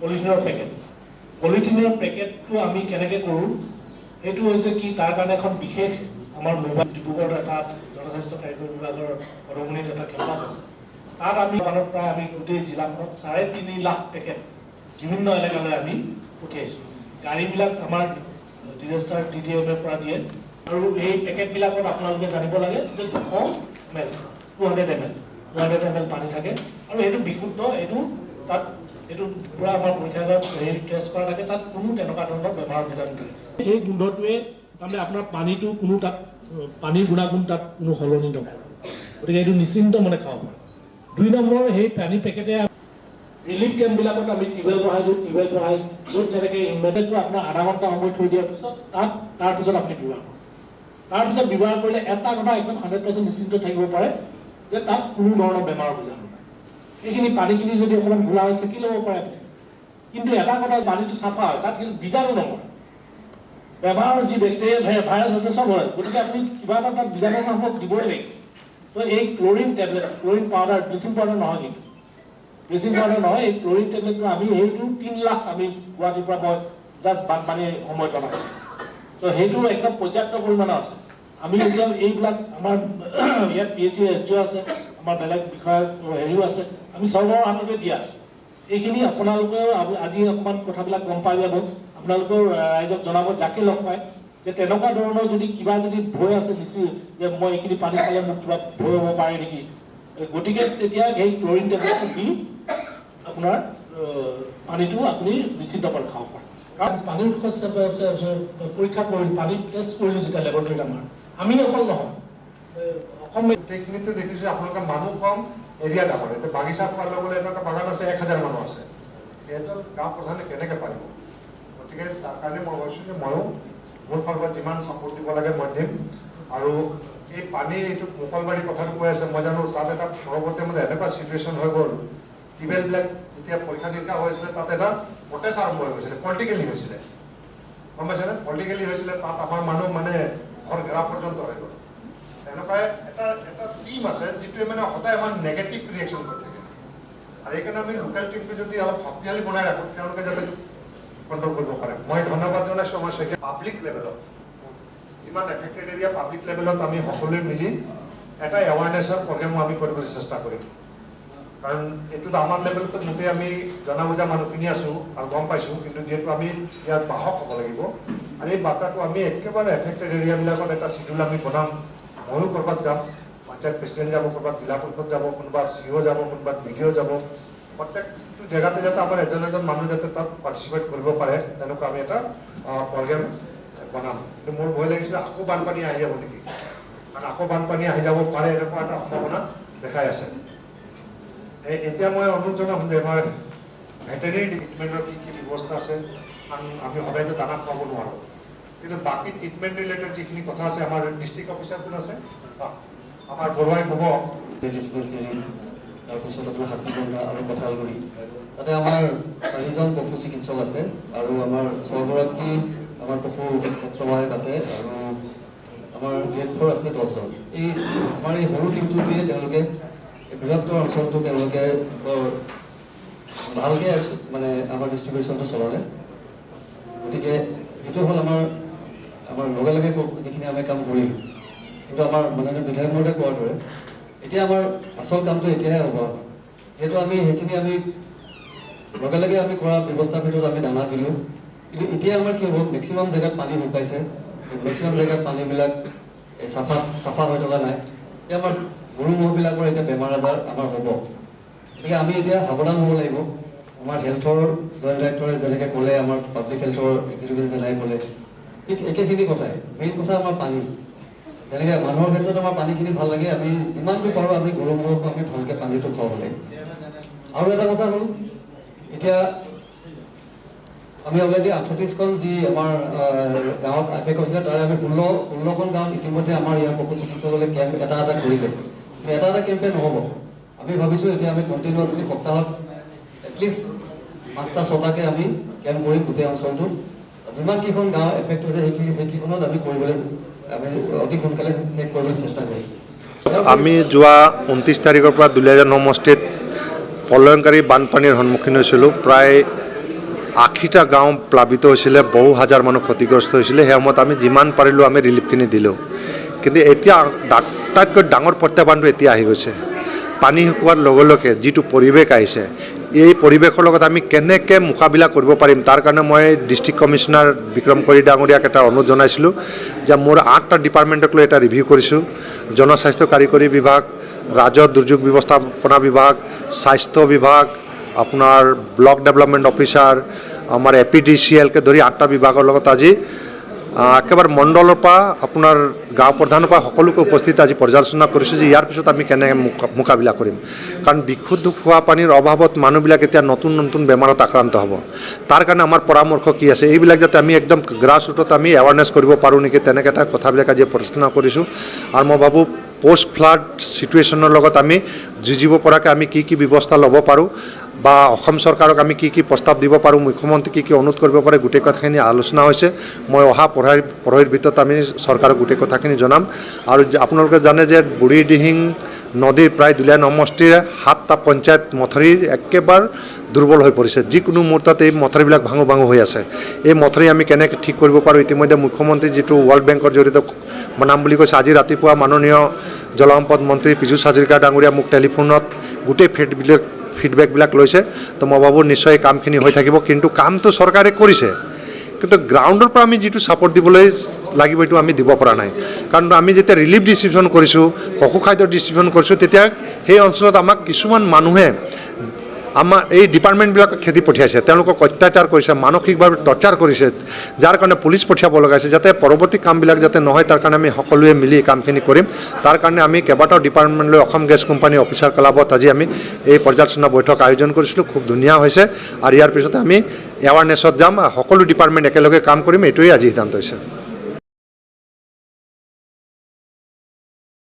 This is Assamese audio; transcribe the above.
পলিথিনৰ পেকেট। পলিথিনৰ পেকেটটো আমি কেনেকৈ কৰোঁ এইটো হৈছে কি তাৰ কাৰণে এখন বিশেষ আমাৰ মোবাইল ডিব্ৰুগড়ত এটা জনস্বাস্থ্য কাৰিকৰী বিভাগৰ পদমনিত এটা কেম্পাছ আছে। তাত আমি মানৰ প্ৰায় আমি গোটেই জিলাখনত 3.5 লাখ পেকেট বিভিন্ন এলেকালৈ আমি পঠিয়াইছোঁ। গাড়ীবিলাক আমাৰ ডিজাষ্টাৰ DDM-ৰ পৰা দিয়ে আৰু এই পেকেটবিলাকত আপোনালোকে জানিব লাগে যে 200 ml পানী থাকে আৰু এইটো বিশুদ্ধ। এইটো তাত এইটো পুৰা আমাৰ পৰীক্ষাগাৰত টেষ্ট কৰা থাকে, তাত কোনো তেনেকুৱা ধৰণৰ বেমাৰ বীজাণু থাকে। সেই গোন্ধটোৱে তাৰমানে আপোনাৰ পানীটো কোনো তাত পানীৰ গুণাগুণ তাত কোনো সলনি নকৰে, গতিকে এইটো নিশ্চিন্ত মনে খাব পাৰে। 2 নম্বৰ, সেই পানী পেকেটে ৰিলিফ কেম্পবিলাকত আমি টিউবেল বহাই দিওঁ। টিউবেল বহাই য'ত যেনেকৈ ইনভেটেডটো আপোনাৰ আধা ঘণ্টা সময় থৈ দিয়াৰ পিছত তাৰপিছত আপুনি ব্যৱহাৰ কৰক। তাৰপিছত ব্যৱহাৰ কৰিলে এটা কথা একদম 100% নিশ্চিন্ত থাকিব পাৰে যে তাত কোনো ধৰণৰ বেমাৰৰ বীজাণু নাই। এইখিনি পানীখিনি যদি অকণমান ঘোলা হয় চেকি ল'ব পাৰে আপুনি, কিন্তু এটা কথা পানীটো চাফা হয়, তাত কিন্তু বীজাণু নমৰে। বেমাৰৰ যি বেক্টেৰিয়া ভাইৰাছ আছে চব হয়, গতিকে আপুনি কিবা এটা তাত বীজাণুনাশক দিবই লাগিব। তো এই chlorine tablet, chlorine powder, bleaching powder নহয়, কিন্তু ব্লিচিং পাউডাৰ নহয়, এই ক্লৰিন টেবলেটটো আমি সেইটো 3 লাখ আমি গুৱাহাটীৰ পৰা মই জাষ্ট বানপানীৰ সময়ত জনাইছোঁ। তো সেইটো একদম পৰ্যাপ্ত পৰিমাণৰ আছে। আমি এতিয়া এইবিলাক আমাৰ ইয়াত PHC SDO আছে, আমাৰ বেলেগ বিষয়া হেৰিও আছে, আমি চৰকাৰৰ হাততে দিয়া আছে। এইখিনি আপোনালোকেও আজি অকণমান কথাবিলাক গম পাই যাব, আপোনালোকেও ৰাইজক জনাব যাকে লগ পায় যে তেনেকুৱা ধৰণৰ যদি কিবা যদি ভয় আছে নিশ্চিত যে মই এইখিনি পানী খালে মোক কিবা ভয় হ'ব পাৰে নেকি, গতিকে তেতিয়া সেই ক্লৰিন টেবলেটটো দি আপোনাৰ পানীটো আপুনি নিশ্চিতভাৱে খাব পাৰে। কাৰণ পানীৰ উৎস পৰীক্ষা কৰি পানী টেষ্ট কৰিলোঁ যেতিয়া লেবৰেটৰীত আমি অকল নহয় অসম গোটেইখিনিতে দেখিছোঁ আপোনালোকে মানুহ কম, এৰিয়া ডাঙৰ। এতিয়া বাগিচা খোৱাৰ লগে এটা বাগান আছে, 1000 মানুহ আছে, এজন গাঁও প্ৰধানে কেনেকৈ পাৰিব? গতিকে তাৰ কাৰণে মই কৈছোঁ যে ময়ো মোৰ ফালৰ পৰা যিমান ছাপোৰ্ট দিব লাগে মই দিম। আৰু এই পানী এইটো মোকলবাৰী কথাটো কৈ আছে, মই জানো তাত এটা পৰৱৰ্তী সময়ত এনেকুৱা চিটুৱেশ্যন হৈ গ'ল, টিউবেলবিলাক যেতিয়া পৰীক্ষা নিৰীক্ষা হৈছিলে তাত এটা প্ৰটেষ্ট আৰম্ভ হৈ গৈছিলে, পলিটিকেলি হৈছিলে, গম পাইছেনে? পলিটিকেলি হৈছিলে, তাত আমাৰ মানুহ মানে ঘৰ ঘেৰা পৰ্যন্ত হৈ গ'ল। এনেকুৱাই এটা টিম আছে যিটোৱে মানে সদায় আমাৰ নেগেটিভ ৰিয়েকশ্যন কৰি থাকে। আৰু এইকাৰণে আমি লোকেল টিমটো যদি অলপ শক্তিশালী বনাই ৰাখোঁ, তেওঁলোকে যাতে কণ্ট্ৰল কৰিব পাৰে। মই ধন্যবাদ জনাইছোঁ আমাৰ শইকীয়া পাব্লিক লেভেলত, যিমান এফেক্টেড এৰিয়া পাব্লিক লেভেলত আমি সকলোৱে মিলি এটা এৱাৰনেছৰ প্ৰগ্ৰেমো আমি কৰিবলৈ চেষ্টা কৰিম। কাৰণ এইটোতো আমাৰ লেভেলতো মোটেই আমি জনা বুজা মানুহখিনি আছোঁ আৰু গম পাইছোঁ, কিন্তু যিহেতু আমি ইয়াৰ বাহক হ'ব লাগিব আৰু এই বাৰ্তাটো আমি একেবাৰে এফেক্টেড এৰিয়াবিলাকত এটা চিডিউল আমি বনাম। ময়ো ক'ৰবাত যাম, পঞ্চায়ত প্ৰেচিডেণ্ট যাব, ক'ৰবাত জিলা পৰিষদ যাব, কোনোবা CO যাব, কোনোবা BDO যাব, প্ৰত্যেকটো জেগাতে যাতে আমাৰ এজন মানুহ যাতে তাত পাৰ্টিচিপেট কৰিব পাৰে তেনেকুৱা আমি এটা প্ৰগ্ৰেম বনাম। কিন্তু মোৰ ভয় লাগিছিলে আকৌ বানপানী আহি যাব নেকি, কাৰণ আকৌ বানপানী আহি যাব পাৰে এনেকুৱা এটা সম্ভাৱনা দেখাই আছে। এতিয়া মই অনুৰোধ জনাম যে আমাৰ ভেটেৰিনেৰী ট্ৰিটমেণ্টৰ কি ব্যৱস্থা আছে, কাৰণ আমি সদায়তো দানা খুৱাব নোৱাৰোঁ, কিন্তু বাকী ট্ৰিটমেণ্ট ৰিলেটেড যিখিনি কথা আছে আমাৰ ডিষ্ট্ৰিক্ট অফিচাৰ কোন আছে, আমাৰ বৰুৱাই ক'ব। তাৰপিছত আপোনাৰ হাতীবন্ধা আৰু কঁঠালগুৰি, তাতে আমাৰ 4জন পশু চিকিৎসক আছে আৰু আমাৰ 6গৰাকী আমাৰ পশু ক্ষেত্ৰসহায়ক আছে আৰু আমাৰ গ্ৰেড 4 আছে 10জন। এই আমাৰ এই সৰু টিমটোৱে তেওঁলোকে বৃহত্তৰ অঞ্চলটো তেওঁলোকে ভালকৈ মানে আমাৰ ডিষ্ট্ৰিবিউশ্যনটো চলালে। গতিকে সেইটো হ'ল আমাৰ লগে লগে যিখিনি আমি কাম কৰিম, কিন্তু আমাৰ মাননীয় বিধায়ক মহোদয়ে কোৱাৰ দৰে এতিয়া আমাৰ আচল কামটো এতিয়াহে হ'ব। যিহেতু আমি সেইখিনি আমি লগে লগে আমি কৰা ব্যৱস্থাৰ ভিতৰত আমি দানা দিলোঁ, কিন্তু এতিয়া আমাৰ কি হ'ব, মেক্সিমাম জেগাত পানী শুকাইছে, মেক্সিমাম জেগাত পানীবিলাক চাফা হৈ থকা নাই। এতিয়া আমাৰ গৰু ম'হবিলাকৰ এতিয়া বেমাৰ আজাৰ আমাৰ হ'ব। গতিকে আমি এতিয়া সাৱধান হ'ব লাগিব। আমাৰ হেল্থৰ জইণ্ট ডাইৰেক্টৰে যেনেকৈ ক'লে, আমাৰ পাব্লিক হেল্থৰ এক্সিকিউটিভ যেনেকৈ ক'লে, ঠিক একেখিনি কথাই। মেইন কথা আমাৰ পানী, যেনেকৈ মানুহৰ ক্ষেত্ৰত আমাৰ পানীখিনি ভাল লাগে, আমি যিমানটো পাৰোঁ আমি গৰু ম'হকো আমি ভালকৈ পানীটো খুৱাব লাগে। আৰু এটা কথা হ'ল, এতিয়া আমি অলৰেডি 38খন যি আমাৰ গাঁৱত এফেক্ট হৈছিলে, তাৰে আমি 16খন গাঁৱত ইতিমধ্যে আমাৰ ইয়াৰ পশু চিকিৎসকলে কেম্প এটা কৰিলে। এটা কেম্পে নহ'ব, আমি ভাবিছোঁ এতিয়া আমি কণ্টিনিউৱাছলি সপ্তাহত এটলিষ্ট 5টা-6টাকৈ আমি কেম্প কৰি গোটেই অঞ্চলটোত যিমানকেইখন গাঁও এফেক্ট হৈছে সেইকেইখনত আমি কৰিবলৈ আমি অতি সোনকালে শেষ কৰিবলৈ চেষ্টা কৰিম। আমি যোৱা 29 তাৰিখৰ পৰা দুলীয়াজান সমষ্টিত প্ৰলয়ংকাৰী বানপানীৰ সন্মুখীন হৈছিলোঁ। প্ৰায় 80টা গাঁও প্লাবিত হৈছিলে, বহু হাজাৰ মানুহ ক্ষতিগ্ৰস্ত হৈছিলে। সেই সময়ত আমি যিমান পাৰিলোঁ আমি ৰিলিফখিনি দিলোঁ। কিন্তু এতিয়া আটাইতকৈ ডাঙৰ প্ৰত্যাহ্বানটো এতিয়া আহি গৈছে। পানী শুকোৱাৰ লগে লগে যিটো পৰিৱেশ আহিছে, এই পৰিৱেশৰ লগত আমি কেনেকৈ মোকাবিলা কৰিব পাৰিম, তাৰ কাৰণে মই ডিষ্ট্ৰিক্ট কমিশ্যনাৰ বিক্ৰম কৰি ডাঙৰীয়াক এটা অনুৰোধ জনাইছিলোঁ যে মোৰ 8টা ডিপাৰ্টমেণ্টক লৈ এটা ৰিভিউ কৰিছোঁ। জনস্বাস্থ্য কাৰিকৰী বিভাগ, ৰাজহ দুৰ্যোগ ব্যৱস্থাপনা বিভাগ, স্বাস্থ্য বিভাগ, আপোনাৰ ব্লক ডেভেলপমেণ্ট অফিচাৰ, আমাৰ APDCLকে ধৰি 8টা বিভাগৰ লগত আজি একেবাৰে মণ্ডলৰ পৰা আপোনাৰ গাঁও প্ৰধানৰ পৰা সকলোকে উপস্থিত আজি পৰ্যালোচনা কৰিছোঁ যে ইয়াৰ পিছত আমি কেনেকৈ মোকাবিলা কৰিম। কাৰণ বিশুদ্ধ খোৱা পানীৰ অভাৱত মানুহবিলাক এতিয়া নতুন নতুন বেমাৰত আক্ৰান্ত হ'ব। তাৰ কাৰণে আমাৰ পৰামৰ্শ কি আছে, এইবিলাক যাতে আমি একদম গ্ৰাছ ৰুটত আমি এৱাৰনেছ কৰিব পাৰোঁ নেকি, তেনেকৈ এটা কথাবিলাক আজি প্ৰশ্ন কৰিছোঁ। আৰু মই ভাবোঁ পোষ্ট ফ্লাড চিটুৱেশ্যনৰ লগত আমি যুঁজিব পৰাকৈ আমি কি কি ব্যৱস্থা ল'ব পাৰোঁ বা অসম চৰকাৰক আমি কি কি প্ৰস্তাৱ দিব পাৰোঁ, মুখ্যমন্ত্ৰী কি কি অনুৰোধ কৰিব পাৰে, গোটেই কথাখিনি আলোচনা হৈছে। মই অহা পৰহিৰ ভিতৰত আমি চৰকাৰক গোটেই কথাখিনি জনাম। আৰু আপোনালোকে জানে যে বুঢ়ীদিহিং নদীৰ প্ৰায় দুলীয়া সমষ্টিৰ 7টা পঞ্চায়ত মথাউৰি একেবাৰে দুৰ্বল হৈ পৰিছে। যিকোনো মুহূৰ্তত এই মথাউৰিবিলাক ভাঙো ভাঙো হৈ আছে। এই মথাউৰি আমি কেনেকৈ ঠিক কৰিব পাৰোঁ, ইতিমধ্যে মুখ্যমন্ত্ৰী যিটো ৱৰ্ল্ড বেংকৰ জৰিয়তে বনাম বুলি কৈছে। আজি ৰাতিপুৱা মাননীয় জলসম্পদ মন্ত্ৰী পীযুষ হাজৰিকা ডাঙৰীয়া মোক টেলিফোনত গোটেই ফিডবেকবিলাক লৈছে। তো মই ভাবোঁ নিশ্চয় কামখিনি হৈ থাকিব। কিন্তু কামটো চৰকাৰে কৰিছে, কিন্তু গ্ৰাউণ্ডৰ পৰা আমি যিটো ছাপৰ্ট দিবলৈ লাগিব এইটো আমি দিব পৰা নাই। কাৰণ আমি যেতিয়া ৰিলিফ ডিষ্ট্ৰিবিউশ্যন কৰিছোঁ, পশু খাদ্য ডিষ্ট্ৰিবিউশ্যন কৰিছোঁ, তেতিয়া সেই অঞ্চলত আমাক কিছুমান মানুহে আমাৰ এই ডিপাৰ্টমেণ্টবিলাকক খেদি পঠিয়াইছে, তেওঁলোকক অত্যাচাৰ কৰিছে, মানসিকভাৱে টৰ্চাৰ কৰিছে, যাৰ কাৰণে পুলিচ পঠিয়াব লগাইছে। যাতে পৰৱৰ্তী কামবিলাক যাতে নহয় তাৰ কাৰণে আমি সকলোৱে মিলি কামখিনি কৰিম। তাৰ কাৰণে আমি কেইবাটাও ডিপাৰ্টমেণ্ট লৈ অসম গেছ কোম্পানী অফিচাৰ ক্লাবত আজি আমি এই পৰ্যালোচনা বৈঠক আয়োজন কৰিছিলোঁ। খুব ধুনীয়া হৈছে। আৰু ইয়াৰ পিছতে আমি এৱাৰনেছত যাম, সকলো ডিপাৰ্টমেণ্ট একেলগে কাম কৰিম, এইটোৱেই আজি সিদ্ধান্ত হৈছে।